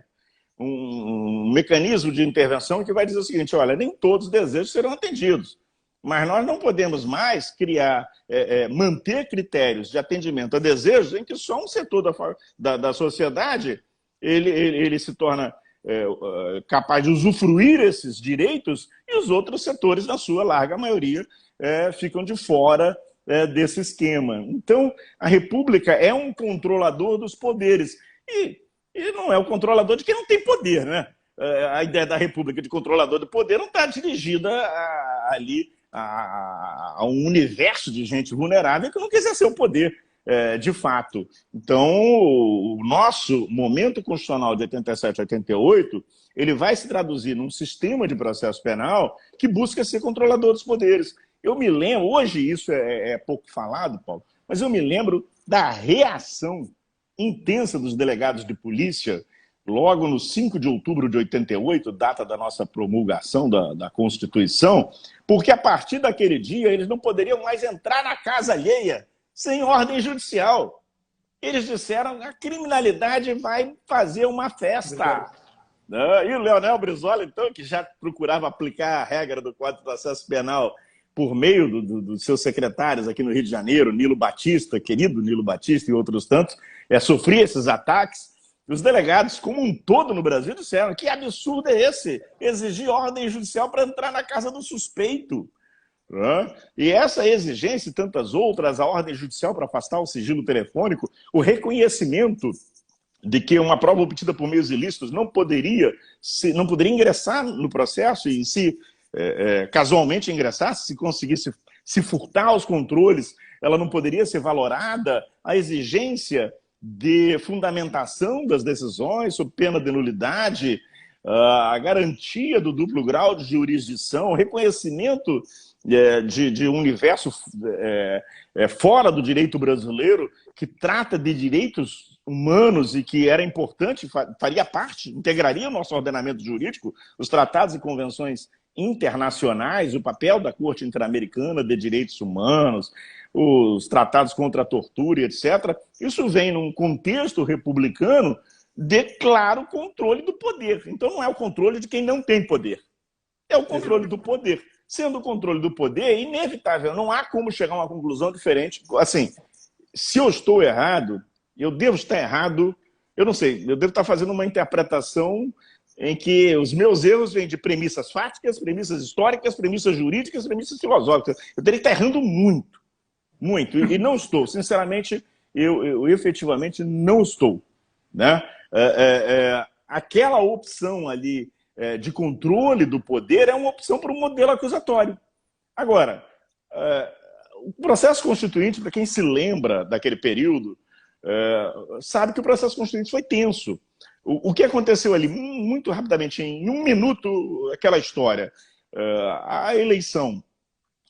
um mecanismo de intervenção que vai dizer o seguinte: olha, nem todos os desejos serão atendidos, mas nós não podemos mais manter critérios de atendimento a desejos em que só um setor da sociedade ele se torna capaz de usufruir esses direitos e os outros setores, na sua larga maioria, ficam de fora desse esquema. Então, a República é um controlador dos poderes e não é o controlador de quem não tem poder, né? A ideia da República de controlador do poder não está dirigida ali a um universo de gente vulnerável que não quiser ser o poder de fato. Então, o nosso momento constitucional de 87 a 88, ele vai se traduzir num sistema de processo penal que busca ser controlador dos poderes. Eu me lembro, hoje isso é pouco falado, Paulo, mas eu me lembro da reação intensa dos delegados de polícia logo no 5 de outubro de 88, data da nossa promulgação da Constituição, porque a partir daquele dia eles não poderiam mais entrar na casa alheia sem ordem judicial. Eles disseram que a criminalidade vai fazer uma festa. E o Leonel Brizola, então, que já procurava aplicar a regra do Código de Processo Penal por meio dos seus secretários aqui no Rio de Janeiro, Nilo Batista, querido Nilo Batista e outros tantos, sofria esses ataques. Os delegados, como um todo no Brasil, disseram: que absurdo é esse? Exigir ordem judicial para entrar na casa do suspeito. E essa exigência e tantas outras, a ordem judicial para afastar o sigilo telefônico, o reconhecimento de que uma prova obtida por meios ilícitos não poderia ingressar no processo, e se casualmente ingressasse, se conseguisse se furtar aos controles, ela não poderia ser valorada, a exigência de fundamentação das decisões sob pena de nulidade, a garantia do duplo grau de jurisdição, o reconhecimento de um universo fora do direito brasileiro, que trata de direitos humanos e que era importante, faria parte, integraria o nosso ordenamento jurídico, os tratados e convenções internacionais, o papel da Corte Interamericana de Direitos Humanos, os tratados contra a tortura, etc. Isso vem num contexto republicano de claro controle do poder. Então não é o controle de quem não tem poder, é o controle do poder. Sendo o controle do poder, é inevitável, não há como chegar a uma conclusão diferente. Assim, se eu estou errado, eu devo estar errado, eu não sei, eu devo estar fazendo uma interpretação em que os meus erros vêm de premissas fáticas, premissas históricas, premissas jurídicas, premissas filosóficas. Eu teria que estar errando muito, muito, e não estou. Sinceramente, eu efetivamente não estou, né? Aquela opção ali de controle do poder é uma opção para um modelo acusatório. Agora, o processo constituinte, para quem se lembra daquele período, sabe que o processo constituinte foi tenso. O que aconteceu ali, muito rapidamente, em um minuto, aquela história, a eleição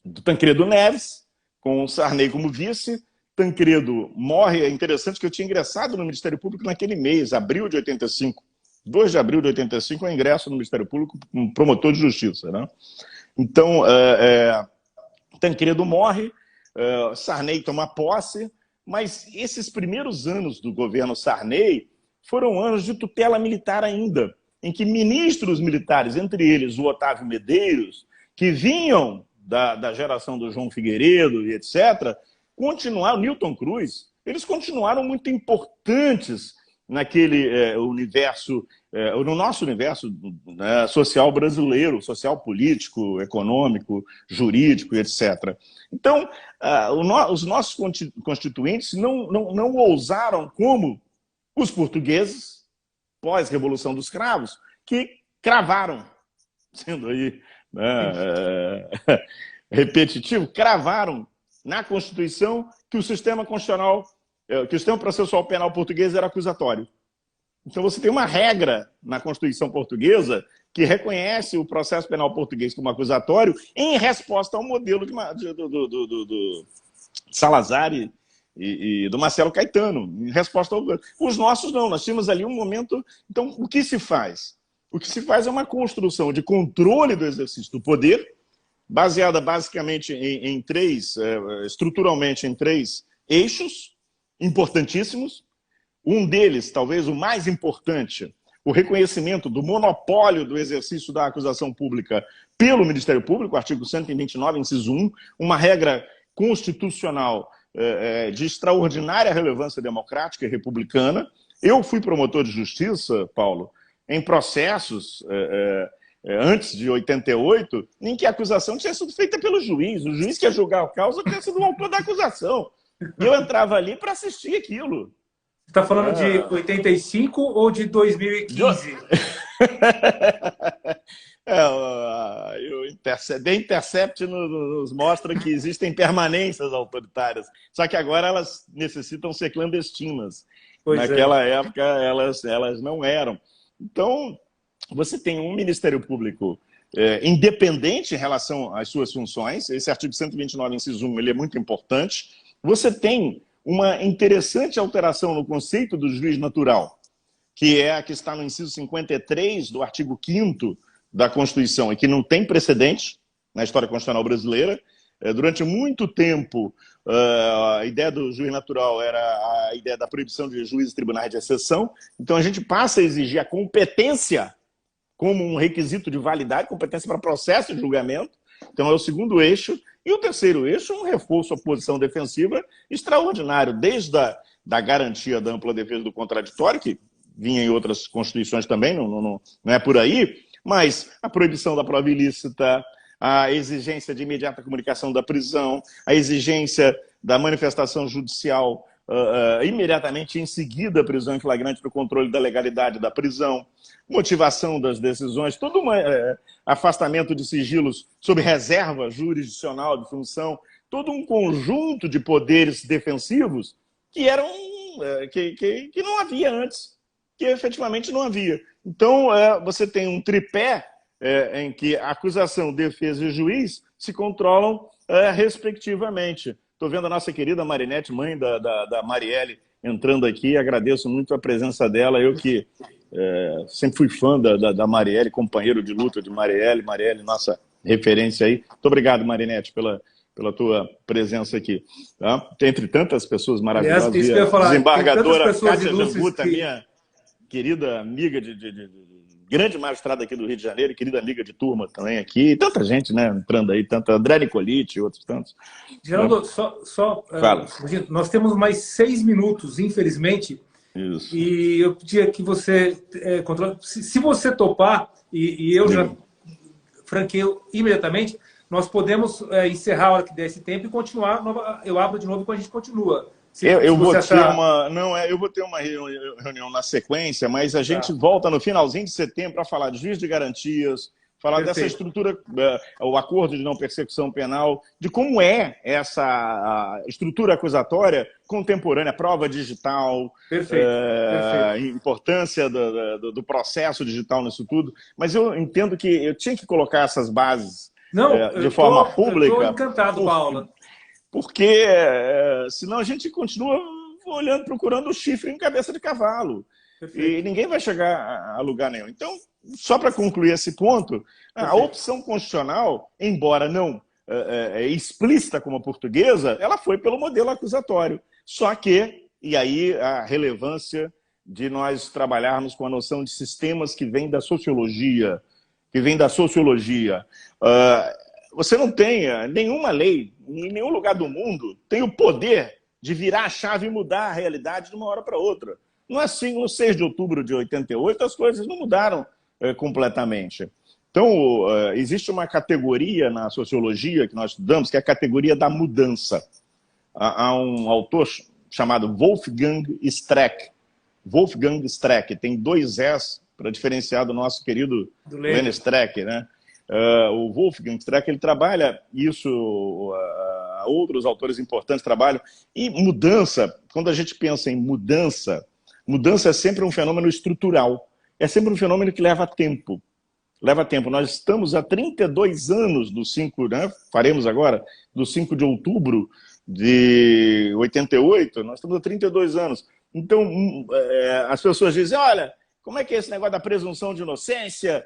do Tancredo Neves, com o Sarney como vice. Tancredo morre, é interessante que eu tinha ingressado no Ministério Público naquele mês, abril de 85, 2 de abril de 85, eu ingresso no Ministério Público como promotor de justiça, né? Então, Tancredo morre, Sarney toma posse, mas esses primeiros anos do governo Sarney foram anos de tutela militar ainda, em que ministros militares, entre eles o Otávio Medeiros, que vinham da geração do João Figueiredo e etc., continuaram, Newton Cruz, eles continuaram muito importantes naquele universo, no nosso universo, né, social brasileiro, social político, econômico, jurídico, etc. Então, os nossos constituintes não ousaram, como os portugueses, pós-Revolução dos Cravos, que cravaram, sendo aí repetitivo, cravaram na Constituição que o sistema constitucional, que o sistema processual penal português era acusatório. Então você tem uma regra na Constituição portuguesa que reconhece o processo penal português como acusatório em resposta ao modelo do Salazar e do Marcelo Caetano, em resposta ao... Os nossos não, nós tínhamos ali um momento... Então, o que se faz? O que se faz é uma construção de controle do exercício do poder, baseada basicamente estruturalmente em três eixos importantíssimos. Um deles, talvez o mais importante, o reconhecimento do monopólio do exercício da acusação pública pelo Ministério Público, artigo 129, inciso 1, uma regra constitucional de extraordinária relevância democrática e republicana. Eu fui promotor de justiça, Paulo, em processos antes de 88, em que a acusação tinha sido feita pelo juiz. O juiz que ia julgar a causa tinha sido o autor da acusação. E eu entrava ali para assistir aquilo. Você está falando de 85 ou de 2015? The Intercept nos mostra que existem permanências autoritárias, só que agora elas necessitam ser clandestinas. Naquela época elas não eram. Então, você tem um Ministério Público independente em relação às suas funções. Esse artigo 129, inciso 1, ele é muito importante. Você tem uma interessante alteração no conceito do juiz natural, que é a que está no inciso 53 do artigo 5º da Constituição, e que não tem precedente na história constitucional brasileira. Durante muito tempo, a ideia do juiz natural era a ideia da proibição de juízes e tribunais de exceção. Então, a gente passa a exigir a competência como um requisito de validade, competência para processo de julgamento. Então, é o segundo eixo. E o terceiro eixo, um reforço à posição defensiva extraordinário, desde da garantia da ampla defesa do contraditório, que vinha em outras constituições também, não é por aí, mas a proibição da prova ilícita, a exigência de imediata comunicação da prisão, a exigência da manifestação judicial imediatamente em seguida a prisão em flagrante para o controle da legalidade da prisão, motivação das decisões, todo um afastamento de sigilos sob reserva jurisdicional de função, todo um conjunto de poderes defensivos que eram que não havia antes, que efetivamente não havia. Então, você tem um tripé em que a acusação, defesa e juiz se controlam respectivamente. Estou vendo a nossa querida Marinete, mãe da Marielle, entrando aqui. Agradeço muito a presença dela. Eu que sempre fui fã da Marielle, companheiro de luta de Marielle. Marielle, nossa referência aí. Muito obrigado, Marinete, pela tua presença aqui. Tá? Entre tantas pessoas maravilhosas. Aliás, isso que eu ia falar, desembargadora Cátia Jambuta, minha querida amiga grande magistrada aqui do Rio de Janeiro, querida amiga de turma também aqui, e tanta gente, né, entrando aí, tanto André Nicolite e outros tantos. Geraldo, nós temos mais 6 minutos, infelizmente. Isso. E eu pedia que você se você topar, e eu já franqueio imediatamente, nós podemos encerrar a hora que der esse tempo e continuar. Eu abro de novo e a gente continua. Eu vou ter uma reunião na sequência, mas a gente volta no finalzinho de setembro para falar de juiz de garantias, falar dessa estrutura, o acordo de não persecução penal, de como é essa estrutura acusatória contemporânea, prova digital, a importância do processo digital nisso tudo. Mas eu entendo que eu tinha que colocar essas bases de forma pública. Estou encantado com a aula. Porque senão a gente continua olhando, procurando o chifre em cabeça de cavalo. Perfeito. E ninguém vai chegar a lugar nenhum. Então, só para concluir esse ponto, a opção constitucional, embora não explícita como a portuguesa, ela foi pelo modelo acusatório. Só que, e aí a relevância de nós trabalharmos com a noção de sistemas que vêm da sociologia, você não tem nenhuma lei, em nenhum lugar do mundo, tem o poder de virar a chave e mudar a realidade de uma hora para outra. Não é assim, no 6 de outubro de 88, as coisas não mudaram completamente. Então, existe uma categoria na sociologia que nós estudamos, que é a categoria da mudança. Há um autor chamado Wolfgang Streeck. Wolfgang Streeck, tem 2 S para diferenciar do nosso querido Len Streeck, né? O Wolfgang Streeck, ele trabalha isso, outros autores importantes trabalham, e mudança, quando a gente pensa em mudança, mudança é sempre um fenômeno estrutural, é sempre um fenômeno que leva tempo. Leva tempo. Nós estamos há 32 anos do 5, né? Faremos agora, do 5 de outubro de 88, nós estamos há 32 anos. Então, as pessoas dizem, olha, como é que é esse negócio da presunção de inocência,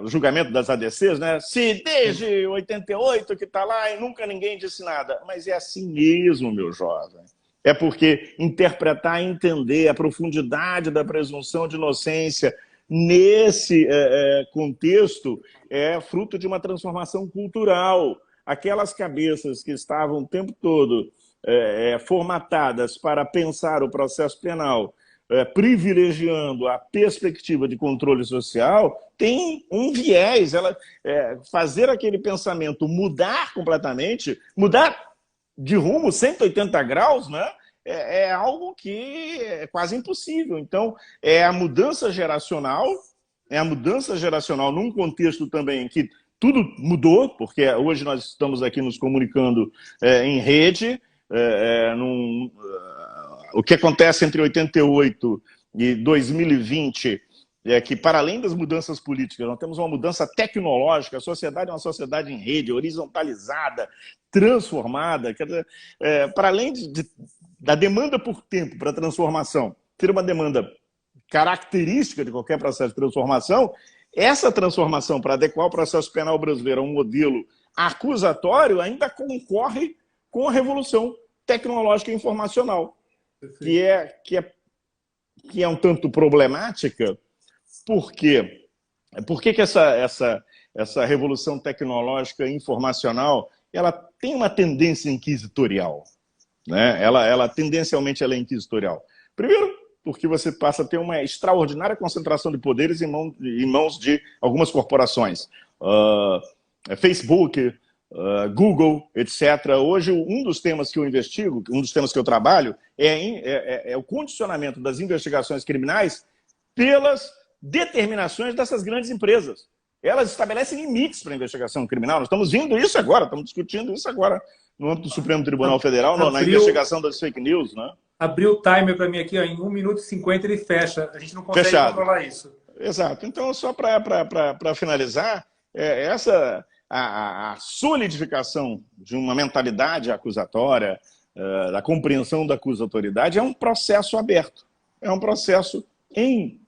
o julgamento das ADCs, né? Se desde 88 que está lá e nunca ninguém disse nada. Mas é assim mesmo, meu jovem. É porque interpretar e entender a profundidade da presunção de inocência nesse contexto é fruto de uma transformação cultural. Aquelas cabeças que estavam o tempo todo formatadas para pensar o processo penal, privilegiando a perspectiva de controle social, tem um viés. Fazer aquele pensamento mudar completamente, mudar de rumo 180 graus, né? É algo que é quase impossível. Então, é a mudança geracional num contexto também em que tudo mudou, porque hoje nós estamos aqui nos comunicando em rede. O que acontece entre 88 e 2020 é que, para além das mudanças políticas, nós temos uma mudança tecnológica. A sociedade é uma sociedade em rede, horizontalizada, transformada. Quer dizer, para além da demanda por tempo para transformação, ter uma demanda característica de qualquer processo de transformação, essa transformação para adequar o processo penal brasileiro a um modelo acusatório ainda concorre com a revolução tecnológica e informacional, que é um tanto problemática. Por quê? Por que essa revolução tecnológica e informacional ela tem uma tendência inquisitorial? Né? Tendencialmente ela é inquisitorial. Primeiro, porque você passa a ter uma extraordinária concentração de poderes em mãos de algumas corporações. Facebook, Google, etc. Hoje, um dos temas que eu investigo, um dos temas que eu trabalho, é o condicionamento das investigações criminais pelas determinações dessas grandes empresas. Elas estabelecem limites para a investigação criminal. Nós estamos vendo isso agora, estamos discutindo isso agora no âmbito do Supremo Tribunal Federal, na investigação das fake news, né? Abriu o timer para mim aqui, ó, em 1 minuto e 50 ele fecha. A gente não consegue controlar isso. Exato. Então, só para finalizar, a solidificação de uma mentalidade acusatória, da compreensão da acusatoriedade, é um processo aberto. É um processo em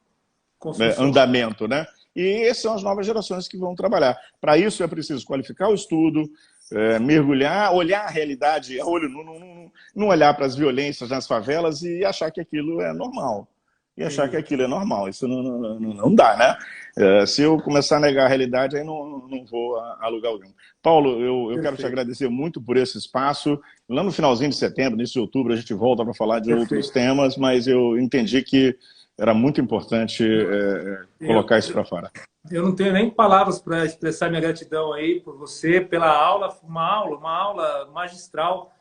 andamento, né? E essas são as novas gerações que vão trabalhar. Para isso é preciso qualificar o estudo, mergulhar, olhar a realidade a olho, não olhar para as violências nas favelas e achar que aquilo é normal. Isso não dá, né? Se eu começar a negar a realidade, aí não vou a lugar algum. Paulo, eu quero te agradecer muito por esse espaço. Lá no finalzinho de setembro, início de outubro, a gente volta para falar de outros temas, mas eu entendi que era muito importante colocar isso para fora. Eu não tenho nem palavras para expressar minha gratidão aí por você, pela aula, uma aula magistral,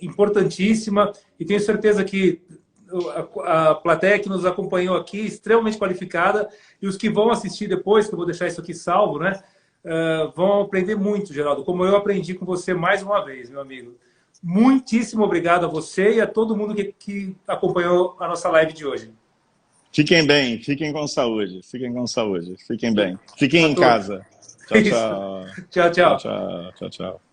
importantíssima, e tenho certeza que a plateia que nos acompanhou aqui, extremamente qualificada, e os que vão assistir depois, que eu vou deixar isso aqui salvo, né, vão aprender muito, Geraldo, como eu aprendi com você mais uma vez, meu amigo. Muitíssimo obrigado a você e a todo mundo que acompanhou a nossa live de hoje. Fiquem bem, fiquem com saúde, fiquem bem. Fiquem em casa. Tchau, tchau. Tchau, tchau. Tchau, tchau. Tchau, tchau.